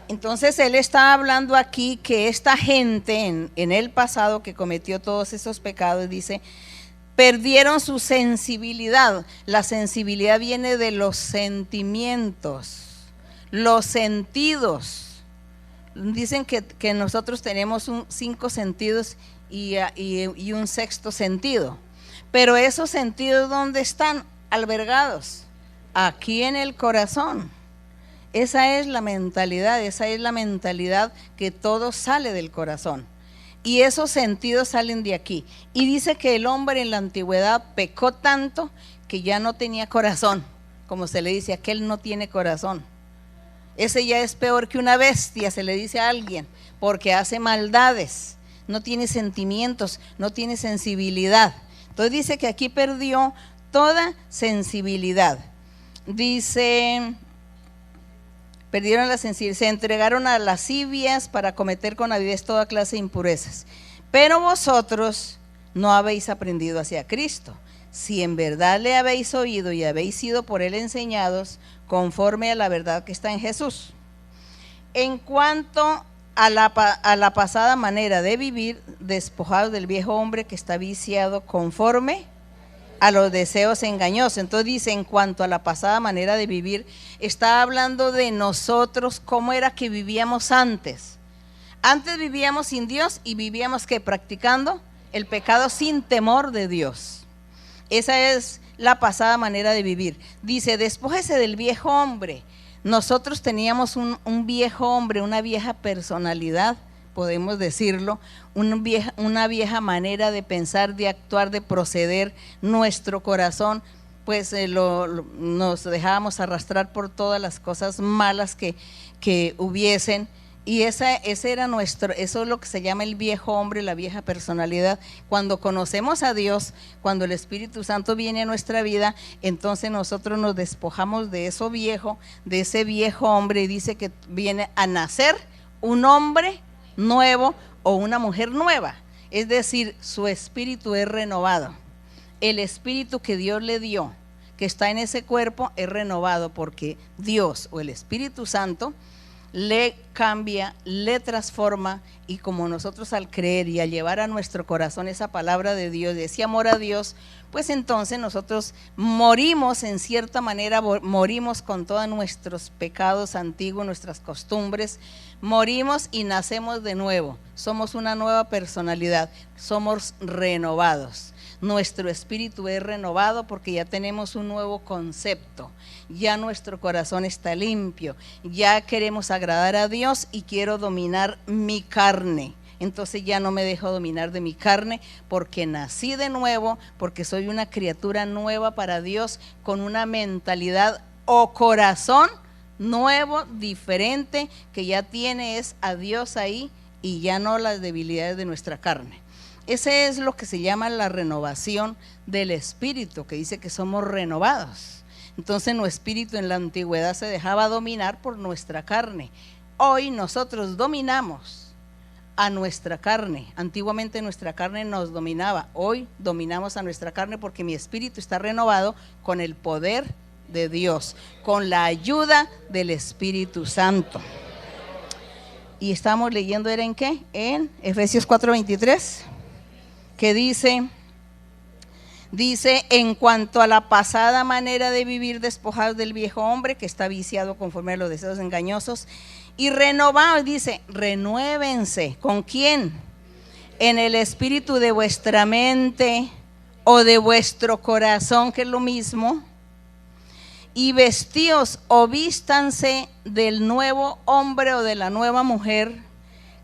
Entonces él está hablando aquí que esta gente en el pasado que cometió todos esos pecados, dice, perdieron su sensibilidad. La sensibilidad viene de los sentimientos, los sentidos. Dicen que nosotros tenemos 5 sentidos y un 6º sentido. Pero esos sentidos, ¿dónde están albergados? Aquí en el corazón. Esa es la mentalidad que todo sale del corazón. Y esos sentidos salen de aquí. Y dice que el hombre en la antigüedad pecó tanto que ya no tenía corazón. Como se le dice, aquel no tiene corazón. Ese ya es peor que una bestia, se le dice a alguien, porque hace maldades, no tiene sentimientos, no tiene sensibilidad. Entonces dice que aquí perdió toda sensibilidad. Dice, perdieron la sensibilidad, se entregaron a lascivias para cometer con avidez toda clase de impurezas. Pero vosotros no habéis aprendido hacia Cristo, si en verdad le habéis oído y habéis sido por él enseñados, conforme a la verdad que está en Jesús. En cuanto a la pasada manera de vivir, despojados del viejo hombre que está viciado conforme a los deseos engañosos. Entonces dice, en cuanto a la pasada manera de vivir, está hablando de nosotros, cómo era que vivíamos antes. Antes vivíamos sin Dios y vivíamos que practicando el pecado sin temor de Dios. Esa es la pasada manera de vivir. Dice, despójese del viejo hombre. Nosotros teníamos un viejo hombre, una vieja personalidad, podemos decirlo, una vieja manera de pensar, de actuar, de proceder. Nuestro corazón, pues nos dejábamos arrastrar por todas las cosas malas que hubiesen. Y ese era eso es lo que se llama el viejo hombre, la vieja personalidad. Cuando conocemos a Dios, cuando el Espíritu Santo viene a nuestra vida, entonces nosotros nos despojamos de eso viejo, de ese viejo hombre, y dice que viene a nacer un hombre nuevo o una mujer nueva. Es decir, su espíritu es renovado. El espíritu que Dios le dio, que está en ese cuerpo, es renovado porque Dios o el Espíritu Santo le cambia, le transforma, y como nosotros al creer y al llevar a nuestro corazón esa palabra de Dios, de ese amor a Dios, pues entonces nosotros morimos en cierta manera, morimos con todos nuestros pecados antiguos, nuestras costumbres, morimos y nacemos de nuevo, somos una nueva personalidad, somos renovados. Nuestro espíritu es renovado porque ya tenemos un nuevo concepto, ya nuestro corazón está limpio, ya queremos agradar a Dios y quiero dominar mi carne. Entonces ya no me dejo dominar de mi carne porque nací de nuevo, porque soy una criatura nueva para Dios, con una mentalidad o corazón nuevo, diferente, que ya tiene es a Dios ahí y ya no las debilidades de nuestra carne. Ese es lo que se llama la renovación del espíritu, que dice que somos renovados. Entonces nuestro espíritu en la antigüedad se dejaba dominar por nuestra carne. Hoy nosotros dominamos a nuestra carne. Antiguamente nuestra carne nos dominaba, hoy dominamos a nuestra carne porque mi espíritu está renovado con el poder de Dios, con la ayuda del Espíritu Santo. Y estamos leyendo, ¿era en qué? En Efesios 4:23. Que dice, en cuanto a la pasada manera de vivir, despojados del viejo hombre que está viciado conforme a los deseos engañosos y renovados, dice, renuévense. ¿Con quién? En el espíritu de vuestra mente o de vuestro corazón, que es lo mismo, y vestíos o vístanse del nuevo hombre o de la nueva mujer,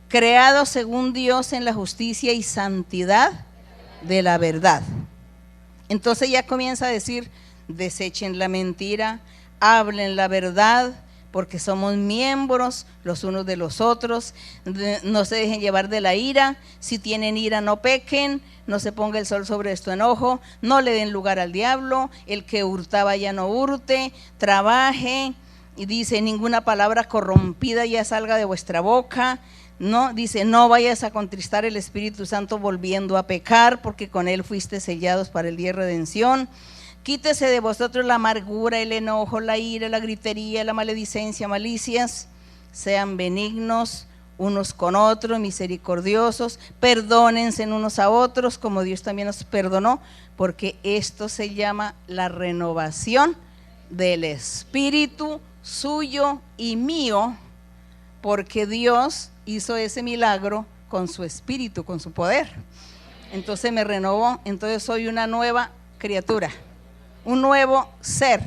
creados según Dios en la justicia y santidad de la verdad. Entonces ya comienza a decir, desechen la mentira, hablen la verdad, porque somos miembros los unos de los otros, no se dejen llevar de la ira, si tienen ira no pequen, no se ponga el sol sobre su enojo, no le den lugar al diablo, el que hurtaba ya no hurte, trabaje, y dice, ninguna palabra corrompida ya salga de vuestra boca, no, dice, no vayas a contristar el Espíritu Santo volviendo a pecar, porque con él fuiste sellados para el día de redención. Quítese de vosotros la amargura, el enojo, la ira, la gritería, la maledicencia, malicias. Sean benignos unos con otros, misericordiosos, perdónense unos a otros, como Dios también nos perdonó, porque esto se llama la renovación del espíritu suyo y mío, porque Dios hizo ese milagro con su espíritu, con su poder. Entonces me renovó, entonces soy una nueva criatura, un nuevo ser,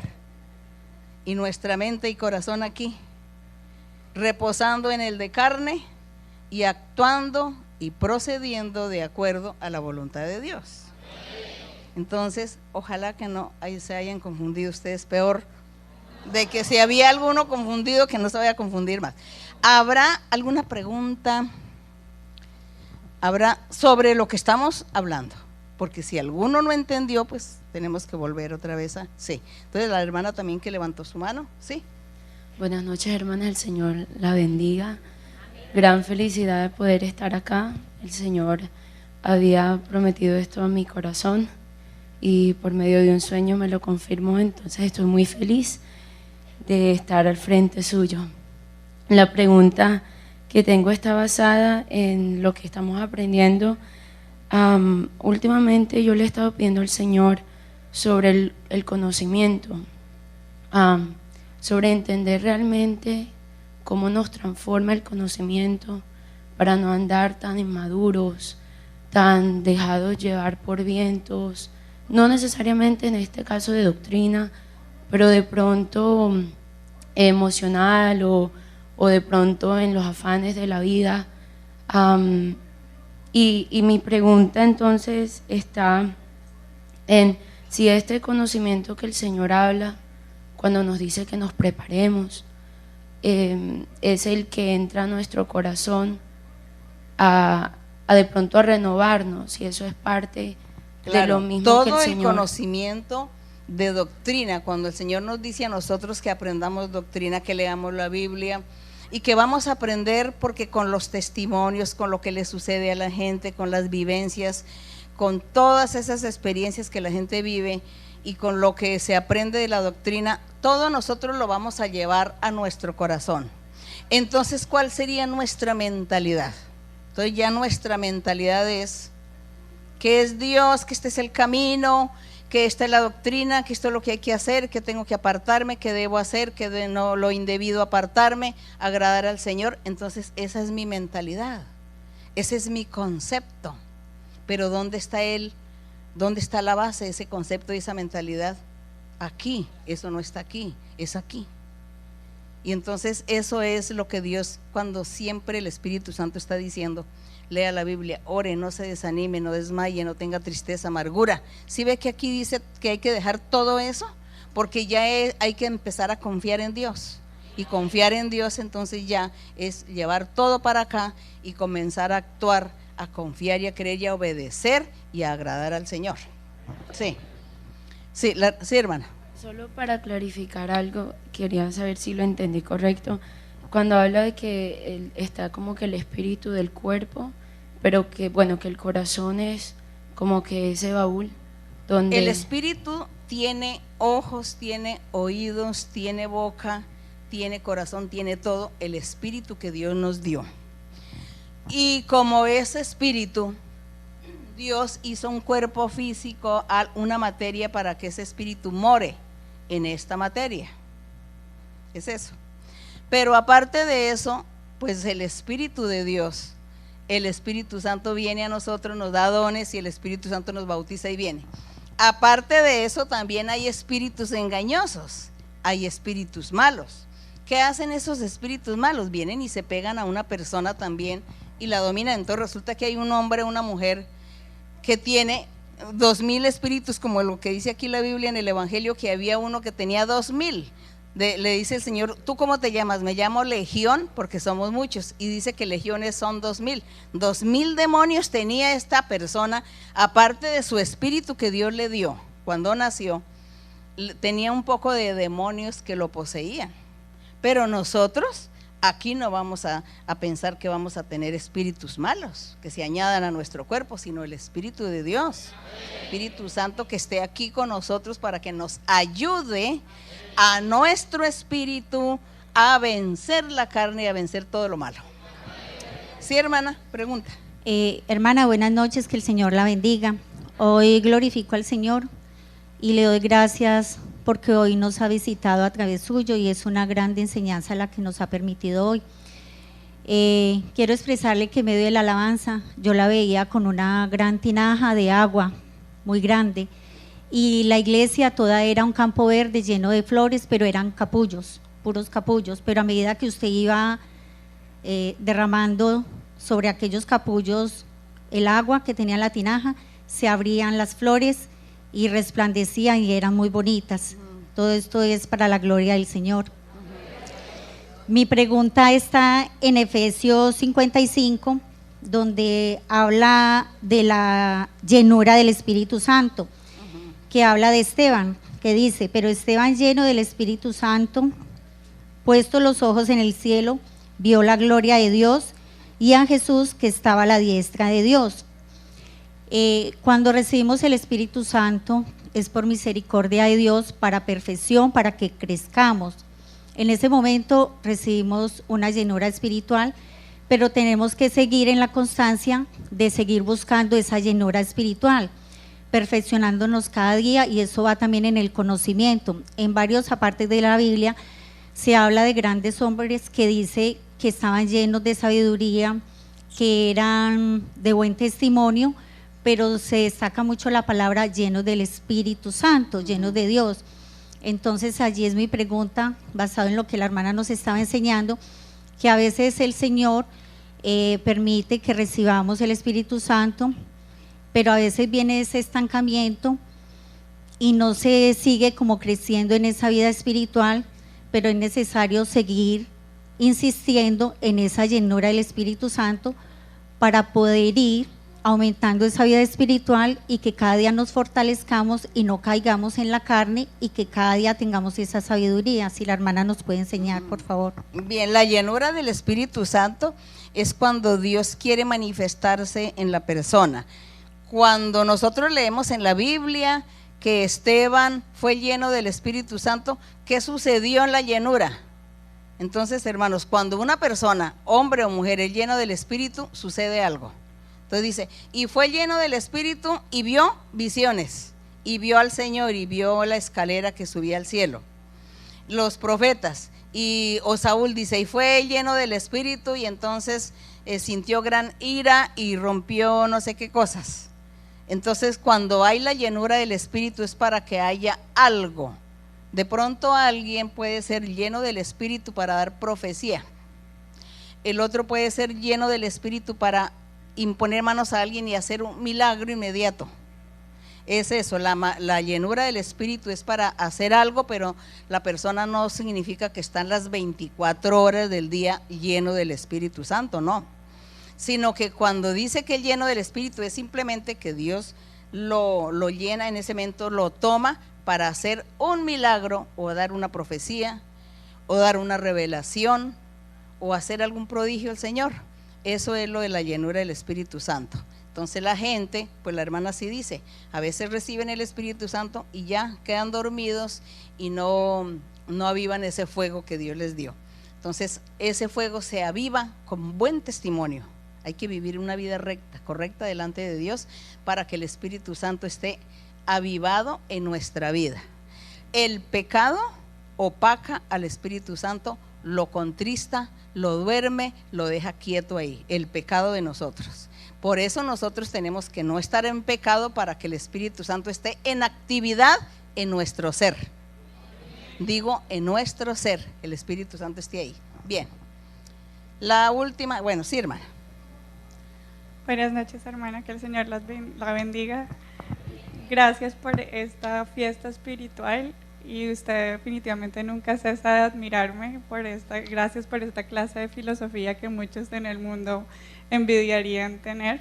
y nuestra mente y corazón aquí, reposando en el de carne y actuando y procediendo de acuerdo a la voluntad de Dios. Entonces, ojalá que no se hayan confundido ustedes, peor, de que si había alguno confundido, que no se vaya a confundir más. ¿Habrá alguna pregunta? ¿Habrá sobre lo que estamos hablando? Porque si alguno no entendió, pues tenemos que volver otra vez a… Sí. Entonces la hermana también que levantó su mano, ¿sí? Buenas noches, hermanas, el Señor la bendiga. Gran felicidad de poder estar acá. El Señor había prometido esto a mi corazón y por medio de un sueño me lo confirmó, entonces estoy muy feliz de estar al frente suyo. La pregunta que tengo está basada en lo que estamos aprendiendo. Últimamente yo le he estado pidiendo al Señor sobre el conocimiento, sobre entender realmente cómo nos transforma el conocimiento para no andar tan inmaduros, tan dejados llevar por vientos, no necesariamente en este caso de doctrina, pero de pronto emocional o de pronto en los afanes de la vida. Y mi pregunta entonces está en si este conocimiento que el Señor habla cuando nos dice que nos preparemos es el que entra a nuestro corazón a de pronto a renovarnos, si eso es parte de lo mismo todo que el Señor. Conocimiento de doctrina, cuando el Señor nos dice a nosotros que aprendamos doctrina, que leamos la Biblia y que vamos a aprender, porque con los testimonios, con lo que le sucede a la gente, con las vivencias, con todas esas experiencias que la gente vive y con lo que se aprende de la doctrina, todo nosotros lo vamos a llevar a nuestro corazón. Entonces, ¿cuál sería nuestra mentalidad? Entonces ya nuestra mentalidad es que es Dios, que este es el camino, que esta es la doctrina, que esto es lo que hay que hacer, que tengo que apartarme, que debo hacer, que de no lo indebido apartarme, agradar al Señor. Entonces esa es mi mentalidad, ese es mi concepto. Pero ¿dónde está él? ¿Dónde está la base de ese concepto y esa mentalidad? Aquí, eso no está aquí, es aquí. Y entonces eso es lo que Dios, cuando siempre el Espíritu Santo está diciendo, lea la Biblia, ore, no se desanime, no desmaye, no tenga tristeza, amargura. ¿Sí ve que aquí dice que hay que dejar todo eso? Porque ya hay que empezar a confiar en Dios. Y confiar en Dios entonces ya es llevar todo para acá y comenzar a actuar, a confiar y a creer y a obedecer y a agradar al Señor. Sí, sí, sí, hermana. Solo para clarificar algo, quería saber si lo entendí correcto. Cuando habla de que está como que el espíritu del cuerpo, pero que bueno, que el corazón es como que ese baúl donde… El espíritu tiene ojos, tiene oídos, tiene boca, tiene corazón, tiene todo, el espíritu que Dios nos dio. Y como ese espíritu, Dios hizo un cuerpo físico, una materia para que ese espíritu more en esta materia. Es eso. Pero aparte de eso, pues el Espíritu de Dios, el Espíritu Santo viene a nosotros, nos da dones y el Espíritu Santo nos bautiza y viene. Aparte de eso, también hay espíritus engañosos, hay espíritus malos. ¿Qué hacen esos espíritus malos? Vienen y se pegan a una persona también y la dominan. Entonces resulta que hay un hombre o una mujer que tiene 2000 espíritus, como lo que dice aquí la Biblia en el Evangelio, que había uno que tenía 2000. Le dice el Señor, ¿tú cómo te llamas? Me llamo Legión, porque somos muchos, y dice que legiones son 2000. 2000 demonios tenía esta persona, aparte de su espíritu que Dios le dio cuando nació. Tenía un poco de demonios que lo poseían, pero nosotros aquí no vamos a pensar que vamos a tener espíritus malos que se añadan a nuestro cuerpo, sino el Espíritu de Dios, Espíritu Santo, que esté aquí con nosotros para que nos ayude a nuestro espíritu a vencer la carne y a vencer todo lo malo. Sí, hermana, pregunta. Hermana, buenas noches, que el Señor la bendiga. Hoy glorifico al Señor y le doy gracias porque hoy nos ha visitado a través suyo y es una grande enseñanza la que nos ha permitido hoy. Quiero expresarle que en medio de la alabanza yo la veía con una gran tinaja de agua muy grande y la iglesia toda era un campo verde lleno de flores, pero eran capullos, puros capullos, pero a medida que usted iba derramando sobre aquellos capullos el agua que tenía la tinaja, se abrían las flores y resplandecían y eran muy bonitas. Todo esto es para la gloria del Señor. Mi pregunta está en Efesios 55, donde habla de la llenura del Espíritu Santo, que habla de Esteban, que dice, pero Esteban, lleno del Espíritu Santo, puesto los ojos en el cielo, vio la gloria de Dios y a Jesús que estaba a la diestra de Dios. Cuando recibimos el Espíritu Santo es por misericordia de Dios para perfección, para que crezcamos. En ese momento recibimos una llenura espiritual, pero tenemos que seguir en la constancia de seguir buscando esa llenura espiritual, perfeccionándonos cada día, y eso va también en el conocimiento. En varios apartes de la Biblia se habla de grandes hombres que dice que estaban llenos de sabiduría, que eran de buen testimonio, pero se destaca mucho la palabra llenos del Espíritu Santo, llenos de Dios. Entonces allí es mi pregunta, basado en lo que la hermana nos estaba enseñando, que a veces el Señor permite que recibamos el Espíritu Santo, pero a veces viene ese estancamiento y no se sigue como creciendo en esa vida espiritual, pero es necesario seguir insistiendo en esa llenura del Espíritu Santo para poder ir aumentando esa vida espiritual y que cada día nos fortalezcamos y no caigamos en la carne y que cada día tengamos esa sabiduría. Si la hermana nos puede enseñar, por favor. Bien, la llenura del Espíritu Santo es cuando Dios quiere manifestarse en la persona. Cuando nosotros leemos en la Biblia que Esteban fue lleno del Espíritu Santo, ¿qué sucedió en la llenura? Entonces, hermanos, cuando una persona, hombre o mujer, es lleno del Espíritu, sucede algo. Entonces dice, y fue lleno del Espíritu y vio visiones, y vio al Señor, y vio la escalera que subía al cielo. Los profetas, o Saúl dice, y fue lleno del Espíritu, y entonces sintió gran ira y rompió no sé qué cosas. Entonces, cuando hay la llenura del Espíritu es para que haya algo. De pronto alguien puede ser lleno del Espíritu para dar profecía. El otro puede ser lleno del Espíritu para imponer manos a alguien y hacer un milagro inmediato. Es eso, la llenura del Espíritu es para hacer algo, pero la persona no significa que están las 24 horas del día lleno del Espíritu Santo, no. Sino que cuando dice que el lleno del Espíritu es simplemente que Dios lo llena en ese momento, lo toma para hacer un milagro o dar una profecía o dar una revelación o hacer algún prodigio al Señor. Eso es lo de la llenura del Espíritu Santo. Entonces la gente, pues la hermana sí dice, a veces reciben el Espíritu Santo y ya quedan dormidos y no avivan ese fuego que Dios les dio. Entonces ese fuego se aviva con buen testimonio. Hay que vivir una vida recta, correcta delante de Dios para que el Espíritu Santo esté avivado en nuestra vida. El pecado opaca al Espíritu Santo, lo contrista, lo duerme, lo deja quieto ahí, el pecado de nosotros. Por eso nosotros tenemos que no estar en pecado para que el Espíritu Santo esté en actividad en nuestro ser. Digo, en nuestro ser, el Espíritu Santo esté ahí. Bien. La última, bueno, sí, hermana. Buenas noches, hermana, que el Señor la bendiga. gracias por esta fiesta espiritual y usted definitivamente nunca cesa de admirarme gracias por esta clase de filosofía que muchos en el mundo envidiarían tener.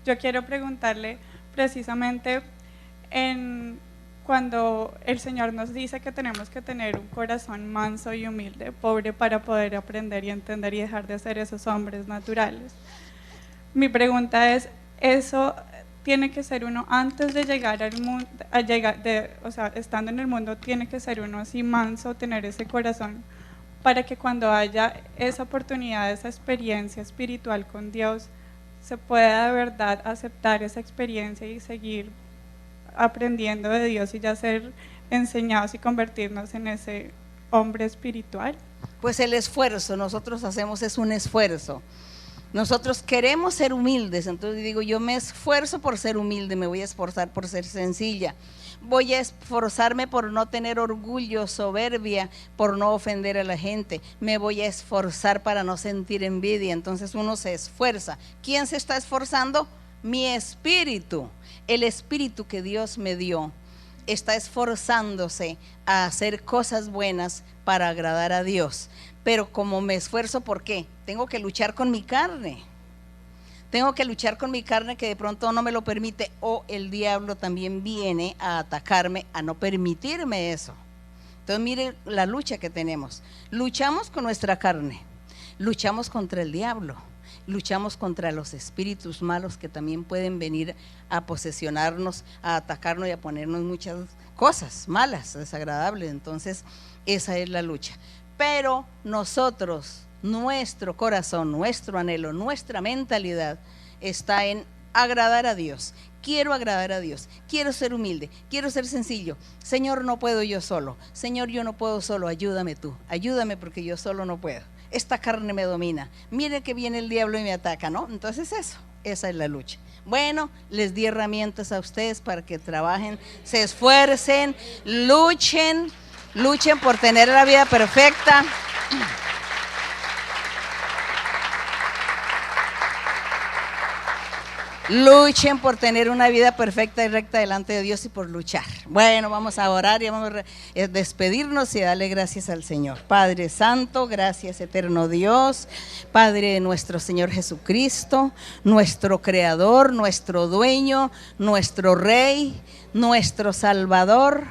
Yo quiero preguntarle precisamente cuando el Señor nos dice que tenemos que tener un corazón manso y humilde, pobre, para poder aprender y entender y dejar de ser esos hombres naturales. Mi pregunta es, ¿eso tiene que ser uno antes de llegar al mundo, o sea, estando en el mundo, tiene que ser uno así manso, tener ese corazón, para que cuando haya esa oportunidad, esa experiencia espiritual con Dios, se pueda de verdad aceptar esa experiencia y seguir aprendiendo de Dios y ya ser enseñados y convertirnos en ese hombre espiritual? Pues el esfuerzo, nosotros hacemos es un esfuerzo. Nosotros queremos ser humildes, entonces digo, yo me esfuerzo por ser humilde, me voy a esforzar por ser sencilla, voy a esforzarme por no tener orgullo, soberbia, por no ofender a la gente, me voy a esforzar para no sentir envidia. Entonces uno se esfuerza. ¿Quién se está esforzando? Mi espíritu, el espíritu que Dios me dio, está esforzándose a hacer cosas buenas para agradar a Dios. Pero como me esfuerzo, ¿por qué? Tengo que luchar con mi carne. Tengo que luchar con mi carne que de pronto no me lo permite, o el diablo también viene a atacarme, a no permitirme eso. Entonces mire la lucha que tenemos. Luchamos con nuestra carne, luchamos contra el diablo, luchamos contra los espíritus malos que también pueden venir a posesionarnos, a atacarnos y a ponernos muchas cosas malas, desagradables. Entonces esa es la lucha. Pero nosotros, nuestro corazón, nuestro anhelo, nuestra mentalidad está en agradar a Dios. Quiero agradar a Dios, quiero ser humilde, quiero ser sencillo. Señor, no puedo yo solo. Señor, yo no puedo solo, ayúdame tú. Ayúdame porque yo solo no puedo. Esta carne me domina. Mire que viene el diablo y me ataca, ¿no? Entonces esa es la lucha. Bueno, les di herramientas a ustedes para que trabajen, se esfuercen, luchen por tener la vida perfecta. Luchen por tener una vida perfecta y recta delante de Dios y por luchar. Bueno, vamos a orar y vamos a despedirnos y darle gracias al Señor. Padre Santo, gracias eterno Dios, Padre nuestro Señor Jesucristo, nuestro Creador, nuestro Dueño, nuestro Rey, nuestro Salvador.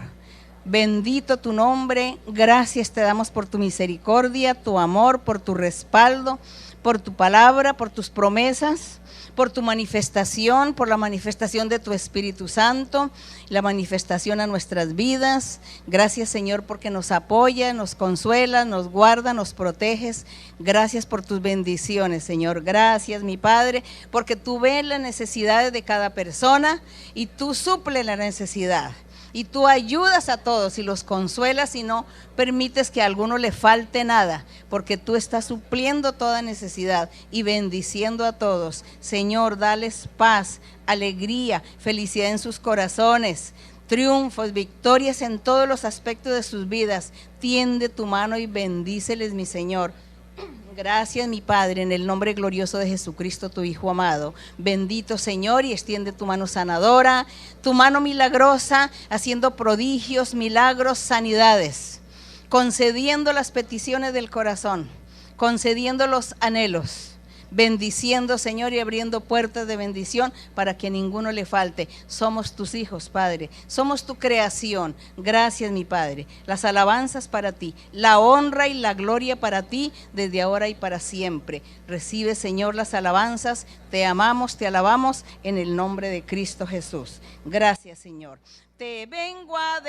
Bendito tu nombre, gracias te damos por tu misericordia, tu amor, por tu respaldo, por tu palabra, por tus promesas, por tu manifestación, por la manifestación de tu Espíritu Santo, la manifestación a nuestras vidas. Gracias Señor porque nos apoya, nos consuela, nos guarda, nos proteges. Gracias por tus bendiciones Señor. Gracias mi Padre porque tú ves las necesidades de cada persona y tú suples la necesidad. Y tú ayudas a todos y los consuelas y no permites que a alguno le falte nada, porque tú estás supliendo toda necesidad y bendiciendo a todos. Señor, dales paz, alegría, felicidad en sus corazones, triunfos, victorias en todos los aspectos de sus vidas. Tiende tu mano y bendíceles, mi Señor. Gracias, mi Padre, en el nombre glorioso de Jesucristo, tu Hijo amado. Bendito Señor, y extiende tu mano sanadora, tu mano milagrosa, haciendo prodigios, milagros, sanidades, concediendo las peticiones del corazón, concediendo los anhelos, bendiciendo, Señor, y abriendo puertas de bendición para que a ninguno le falte. Somos tus hijos, Padre, somos tu creación. Gracias, mi Padre. Las alabanzas para ti, la honra y la gloria para ti, desde ahora y para siempre. Recibe, Señor, las alabanzas. Te amamos, te alabamos en el nombre de Cristo Jesús. Gracias, Señor. Te vengo a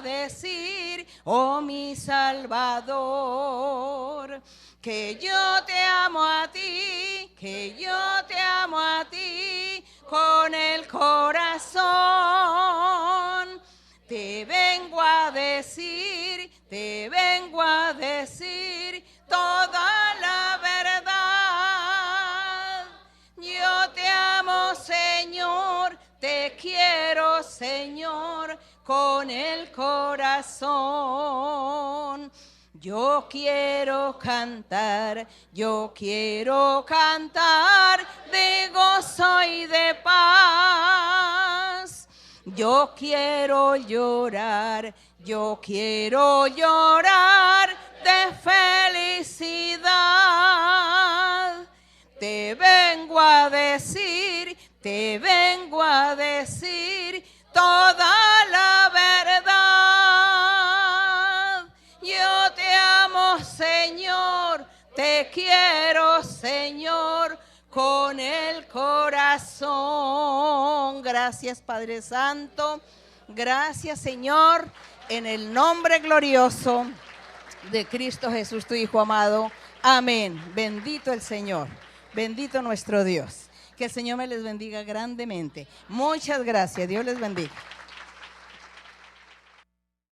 decir, oh mi Salvador, que yo te amo a ti, que yo te amo a ti con el corazón. Te vengo a decir toda la verdad. Yo te amo, Señor, te quiero, Señor, con el corazón. Yo quiero cantar de gozo y de paz. Yo quiero llorar de felicidad. Te vengo a decir toda la verdad. Yo te amo, Señor, te quiero, Señor, con el corazón. Gracias, Padre Santo. Gracias, Señor, en el nombre glorioso de Cristo Jesús, tu Hijo amado. Amén. Bendito el Señor. Bendito nuestro Dios. Que el Señor me les bendiga grandemente. Muchas gracias. Dios les bendiga.